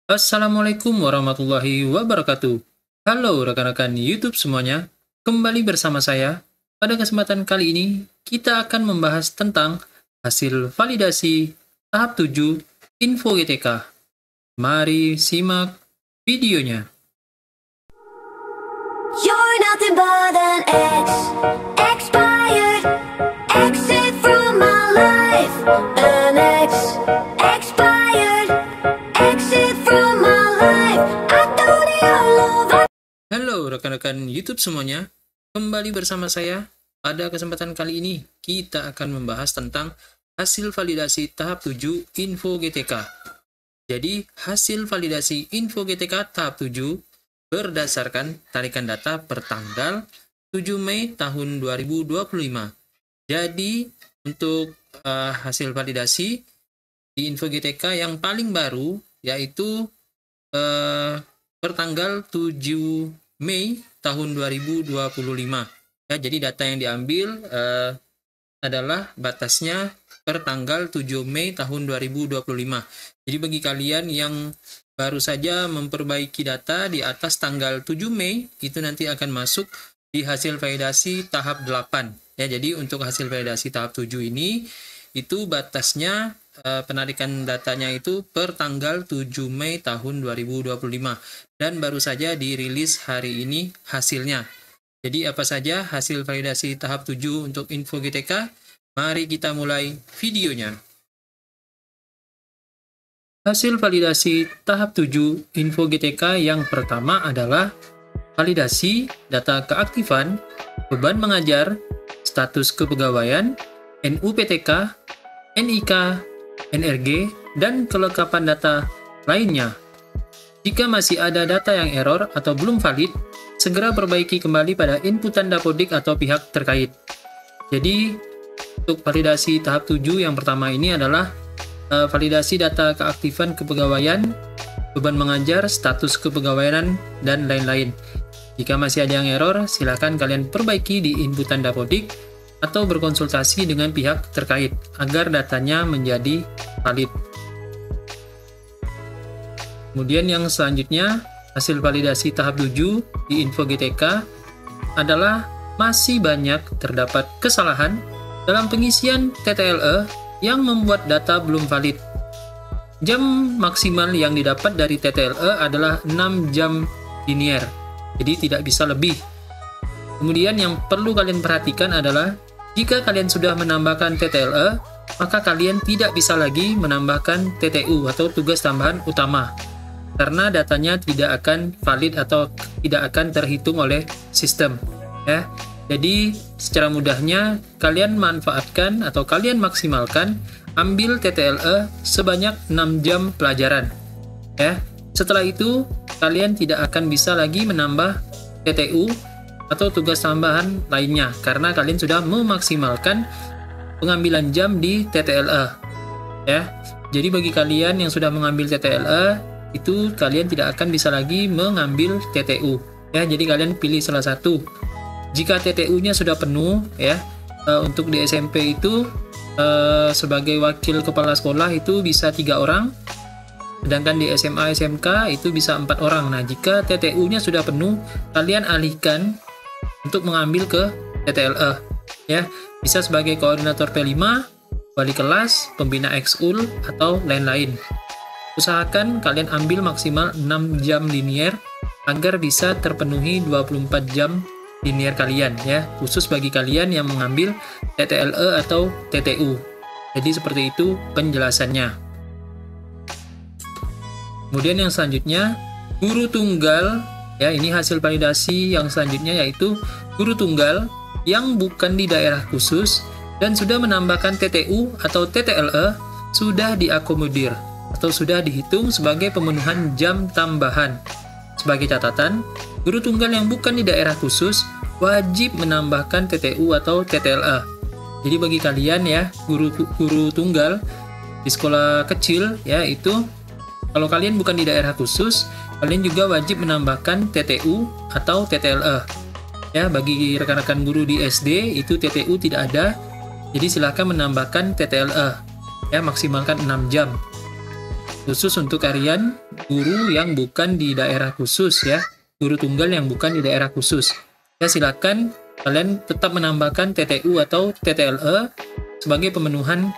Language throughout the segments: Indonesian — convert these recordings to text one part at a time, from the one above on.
Assalamualaikum warahmatullahi wabarakatuh. Halo rekan-rekan YouTube semuanya, kembali bersama saya. Pada kesempatan kali ini, kita akan membahas tentang hasil validasi tahap 7 Info GTK. Mari simak videonya. You're nothing but an ex, expired, exit from my life. An ex, expired, exit from my life. I don't need your love. Halo rekan-rekan YouTube semuanya, kembali bersama saya. Pada kesempatan kali ini, kita akan membahas tentang hasil validasi tahap 7 Info GTK. Jadi, hasil validasi Info GTK tahap 7 berdasarkan tarikan data per tanggal 7 Mei tahun 2025. Jadi, untuk hasil validasi di Info GTK yang paling baru, yaitu per tanggal 7 Mei tahun 2025. Ya, jadi data yang diambil adalah batasnya per tanggal 7 Mei tahun 2025. Jadi bagi kalian yang baru saja memperbaiki data di atas tanggal 7 Mei, itu nanti akan masuk di hasil validasi tahap 8. Ya, jadi untuk hasil validasi tahap 7 ini, itu batasnya penarikan datanya itu per tanggal 7 Mei tahun 2025. Dan baru saja dirilis hari ini hasilnya. Jadi apa saja hasil validasi tahap 7 untuk Info GTK? Mari kita mulai videonya. Hasil validasi tahap 7 Info GTK yang pertama adalah validasi data keaktifan, beban mengajar, status kepegawaian, NUPTK, NIK, NRG, dan kelengkapan data lainnya. Jika masih ada data yang error atau belum valid, segera perbaiki kembali pada inputan Dapodik atau pihak terkait. Jadi, untuk validasi tahap 7 yang pertama ini adalah validasi data keaktifan kepegawaian, beban mengajar, status kepegawaian, dan lain-lain. Jika masih ada yang error, silakan kalian perbaiki di inputan Dapodik atau berkonsultasi dengan pihak terkait agar datanya menjadi valid. Kemudian yang selanjutnya, hasil validasi tahap 7 di Info GTK adalah masih banyak terdapat kesalahan dalam pengisian TTLE yang membuat data belum valid. Jam maksimal yang didapat dari TTLE adalah 6 jam linear, jadi tidak bisa lebih. Kemudian yang perlu kalian perhatikan adalah jika kalian sudah menambahkan TTLE, maka kalian tidak bisa lagi menambahkan TTU atau tugas tambahan utama, karena datanya tidak akan valid atau tidak akan terhitung oleh sistem. Ya. Jadi secara mudahnya kalian manfaatkan atau kalian maksimalkan ambil TTLE sebanyak 6 jam pelajaran. Ya. Setelah itu kalian tidak akan bisa lagi menambah TTU atau tugas tambahan lainnya karena kalian sudah memaksimalkan pengambilan jam di TTLE. Ya. Jadi bagi kalian yang sudah mengambil TTLE, itu kalian tidak akan bisa lagi mengambil TTU. Ya, jadi kalian pilih salah satu. Jika TTU-nya sudah penuh, ya, untuk di SMP itu sebagai wakil kepala sekolah itu bisa 3 orang, sedangkan di SMA SMK itu bisa 4 orang. Nah, jika TTU-nya sudah penuh, kalian alihkan untuk mengambil ke TTLE. Ya, bisa sebagai koordinator P5, wali kelas, pembina ekskul, atau lain-lain. Usahakan kalian ambil maksimal 6 jam linear agar bisa terpenuhi 24 jam linear kalian, ya, khusus bagi kalian yang mengambil TTLE atau TTU. Jadi seperti itu penjelasannya. Kemudian yang selanjutnya, guru tunggal, ya, ini hasil validasi yang selanjutnya yaitu guru tunggal yang bukan di daerah khusus dan sudah menambahkan TTU atau TTLE sudah diakomodir atau sudah dihitung sebagai pemenuhan jam tambahan. Sebagai catatan, guru tunggal yang bukan di daerah khusus wajib menambahkan TTU atau TTLE. Jadi bagi kalian ya, guru tunggal di sekolah kecil ya, itu kalau kalian bukan di daerah khusus, kalian juga wajib menambahkan TTU atau TTLE. Ya, bagi rekan-rekan guru di SD itu TTU tidak ada. Jadi silakan menambahkan TTLE. Ya, maksimalkan 6 jam. khusus untuk kalian guru yang bukan di daerah khusus ya, guru tunggal yang bukan di daerah khusus. Ya, silakan kalian tetap menambahkan TTU atau TTLE sebagai pemenuhan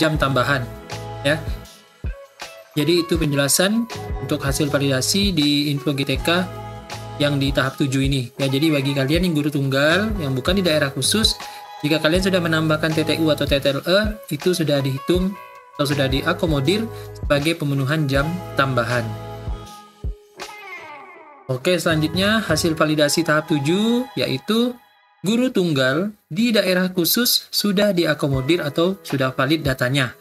jam tambahan ya. Jadi itu penjelasan untuk hasil validasi di Info GTK yang di tahap 7 ini ya. Jadi bagi kalian yang guru tunggal yang bukan di daerah khusus, jika kalian sudah menambahkan TTU atau TTLE, itu sudah dihitung atau sudah diakomodir sebagai pemenuhan jam tambahan. Oke, selanjutnya hasil validasi tahap 7 yaitu guru tunggal di daerah khusus sudah diakomodir atau sudah valid datanya.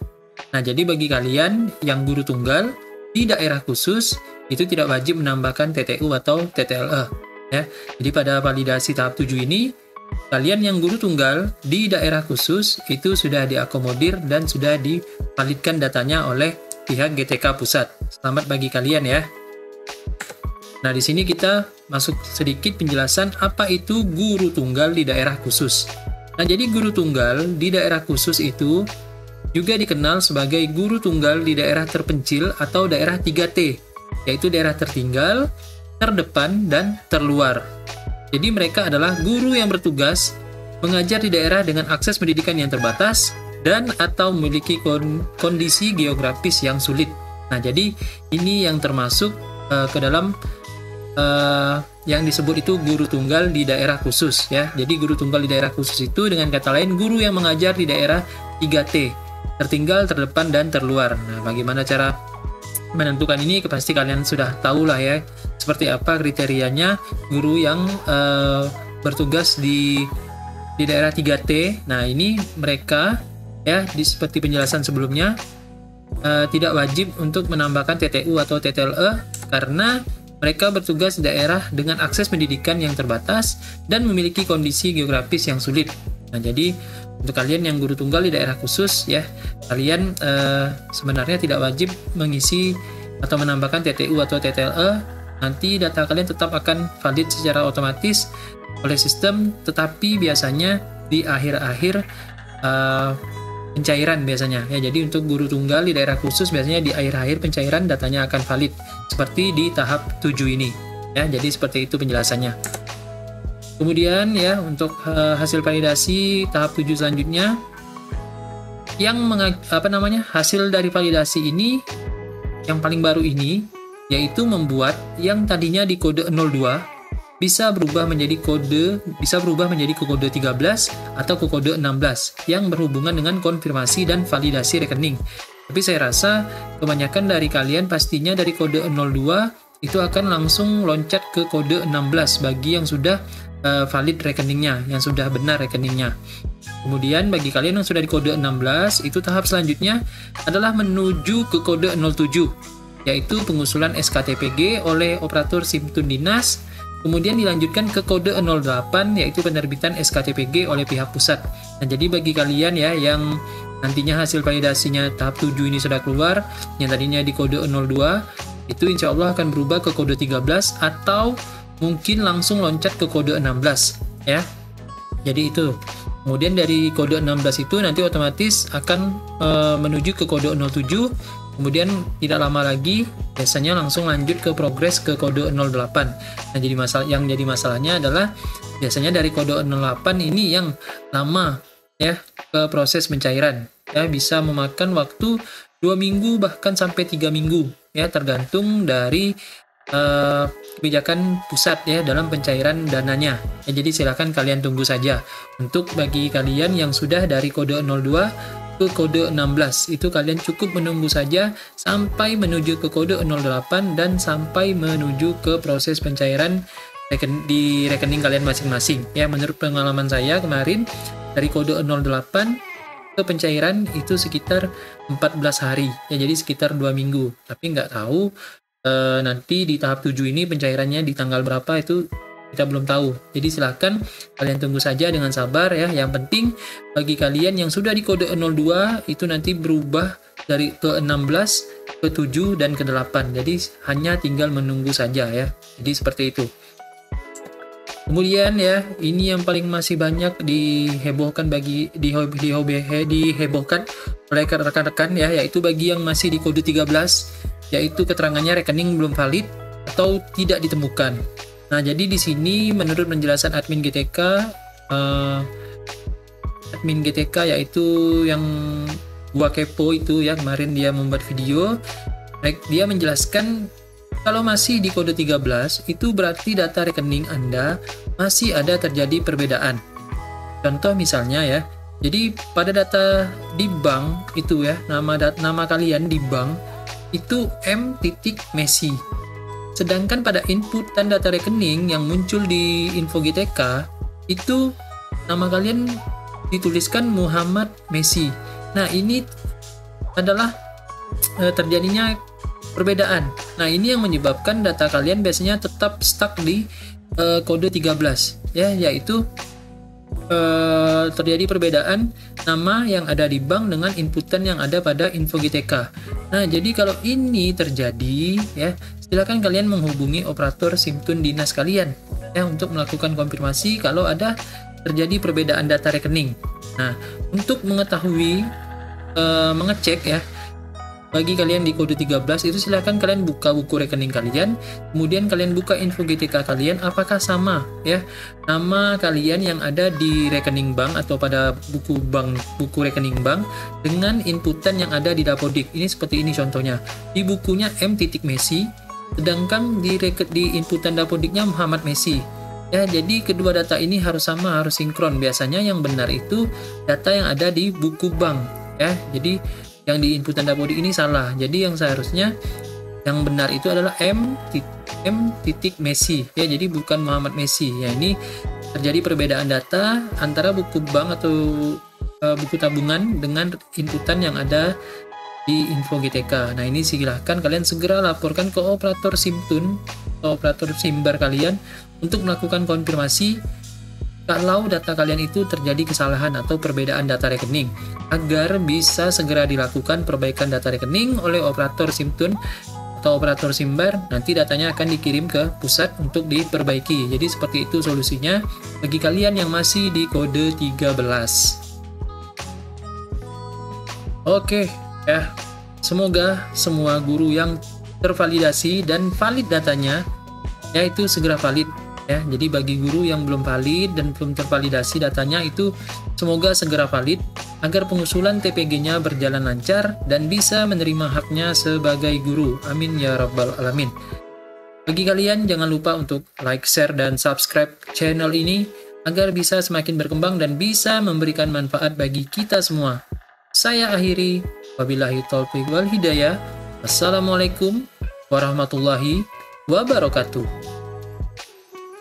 Nah, jadi bagi kalian yang guru tunggal di daerah khusus itu tidak wajib menambahkan TTU atau TTLE ya. Jadi pada validasi tahap 7 ini kalian yang guru tunggal di daerah khusus itu sudah diakomodir dan sudah divalidkan datanya oleh pihak GTK Pusat. Selamat bagi kalian ya. Nah, di sini kita masuk sedikit penjelasan apa itu guru tunggal di daerah khusus. Nah, jadi guru tunggal di daerah khusus itu juga dikenal sebagai guru tunggal di daerah terpencil atau daerah 3T, yaitu daerah tertinggal, terdepan, dan terluar. Jadi mereka adalah guru yang bertugas mengajar di daerah dengan akses pendidikan yang terbatas dan atau memiliki kondisi geografis yang sulit. Nah, jadi ini yang termasuk ke dalam yang disebut itu guru tunggal di daerah khusus ya. Jadi guru tunggal di daerah khusus itu dengan kata lain guru yang mengajar di daerah 3T, tertinggal, terdepan, dan terluar. Nah, bagaimana cara menentukan ini? Pasti kalian sudah tahu lah ya, seperti apa kriterianya guru yang bertugas di daerah 3T. Nah, ini mereka ya, seperti penjelasan sebelumnya, tidak wajib untuk menambahkan TTU atau TTLE karena mereka bertugas di daerah dengan akses pendidikan yang terbatas dan memiliki kondisi geografis yang sulit. Nah, jadi untuk kalian yang guru tunggal di daerah khusus ya, kalian sebenarnya tidak wajib mengisi atau menambahkan TTU atau TTLE. Nanti data kalian tetap akan valid secara otomatis oleh sistem, tetapi biasanya di akhir-akhir pencairan biasanya ya. Jadi untuk guru tunggal di daerah khusus biasanya di akhir-akhir pencairan datanya akan valid seperti di tahap 7 ini ya. Jadi seperti itu penjelasannya. Kemudian ya, untuk hasil validasi tahap 7 selanjutnya yang hasil dari validasi ini yang paling baru ini yaitu membuat yang tadinya di kode 02 bisa berubah menjadi kode 13 atau ke kode 16 yang berhubungan dengan konfirmasi dan validasi rekening. Tapi saya rasa kebanyakan dari kalian pastinya dari kode 02 itu akan langsung loncat ke kode 16 bagi yang sudah valid rekeningnya, yang sudah benar rekeningnya. Kemudian bagi kalian yang sudah di kode 16, itu tahap selanjutnya adalah menuju ke kode 07, yaitu pengusulan SKTPG oleh operator SIM-Tun Dinas. Kemudian dilanjutkan ke kode 08, yaitu penerbitan SKTPG oleh pihak pusat. Nah, jadi bagi kalian ya yang nantinya hasil validasinya tahap 7 ini sudah keluar, yang tadinya di kode 02, itu insya Allah akan berubah ke kode 13 atau mungkin langsung loncat ke kode 16 ya. Jadi itu. Kemudian dari kode 16 itu nanti otomatis akan menuju ke kode 07. Kemudian tidak lama lagi biasanya langsung lanjut ke progres ke kode 08. Nah, yang jadi masalahnya adalah biasanya dari kode 08 ini yang lama ya ke proses pencairan. Ya, bisa memakan waktu 2 minggu bahkan sampai 3 minggu ya, tergantung dari kebijakan pusat ya dalam pencairan dananya ya. Jadi silakan kalian tunggu saja. Untuk bagi kalian yang sudah dari kode 02 ke kode 16 itu kalian cukup menunggu saja sampai menuju ke kode 08 dan sampai menuju ke proses pencairan di rekening kalian masing-masing ya. Menurut pengalaman saya kemarin dari kode 08 ke pencairan itu sekitar 14 hari ya, jadi sekitar 2 minggu. Tapi nggak tahu nanti di tahap 7 ini pencairannya di tanggal berapa itu kita belum tahu. Jadi silakan kalian tunggu saja dengan sabar ya. Yang penting bagi kalian yang sudah di kode 02 itu nanti berubah dari ke 16 ke 7 dan ke 8. Jadi hanya tinggal menunggu saja ya. Jadi seperti itu. Kemudian ya, ini yang paling masih banyak dihebohkan oleh rekan-rekan ya, yaitu bagi yang masih di kode 13, yaitu keterangannya rekening belum valid atau tidak ditemukan. Nah, jadi di sini menurut penjelasan admin GTK yaitu yang gua kepo itu ya, kemarin dia membuat video, dia menjelaskan kalau masih di kode 13 itu berarti data rekening Anda masih ada terjadi perbedaan. Contoh misalnya ya, jadi pada data di bank itu ya, nama kalian di bank itu M.Messi. Sedangkan pada inputan data rekening yang muncul di info GTK itu nama kalian dituliskan Muhammad Messi. Nah, ini adalah terjadinya perbedaan. Nah, ini yang menyebabkan data kalian biasanya tetap stuck di kode 13 ya, yaitu terjadi perbedaan nama yang ada di bank dengan inputan yang ada pada info GTK. Nah, jadi kalau ini terjadi ya, silakan kalian menghubungi operator SIM-Tune dinas kalian ya untuk melakukan konfirmasi kalau ada terjadi perbedaan data rekening. Nah, untuk mengetahui mengecek ya, bagi kalian di kode 13 itu silakan kalian buka buku rekening kalian, kemudian kalian buka info GTK kalian apakah sama ya nama kalian yang ada di rekening bank atau pada buku rekening bank dengan inputan yang ada di Dapodik. Ini seperti ini contohnya. Di bukunya M.Messi, sedangkan di inputan Dapodiknya Muhammad Messi. Ya, jadi kedua data ini harus sama, harus sinkron. Biasanya yang benar itu data yang ada di buku bank ya. Jadi yang di inputan Dapodik ini salah. Jadi yang seharusnya yang benar itu adalah M.Messi ya. Jadi bukan Muhammad Messi. Ya, ini terjadi perbedaan data antara buku bank atau buku tabungan dengan inputan yang ada di info GTK. Nah, ini silahkan kalian segera laporkan ke operator SIM-Tune atau operator SIMbar kalian untuk melakukan konfirmasi kalau data kalian itu terjadi kesalahan atau perbedaan data rekening, agar bisa segera dilakukan perbaikan data rekening oleh operator SIM-Tune atau operator SIMbar. Nanti datanya akan dikirim ke pusat untuk diperbaiki. Jadi seperti itu solusinya bagi kalian yang masih di kode 13. Oke ya, semoga semua guru yang tervalidasi dan valid datanya yaitu segera valid ya. Jadi bagi guru yang belum valid dan belum tervalidasi datanya itu semoga segera valid agar pengusulan TPG-nya berjalan lancar dan bisa menerima haknya sebagai guru. Amin ya rabbal alamin. Bagi kalian jangan lupa untuk like, share, dan subscribe channel ini agar bisa semakin berkembang dan bisa memberikan manfaat bagi kita semua. Saya akhiri, wabillahi taufiq wal hidayah. Wassalamualaikum warahmatullahi wabarakatuh.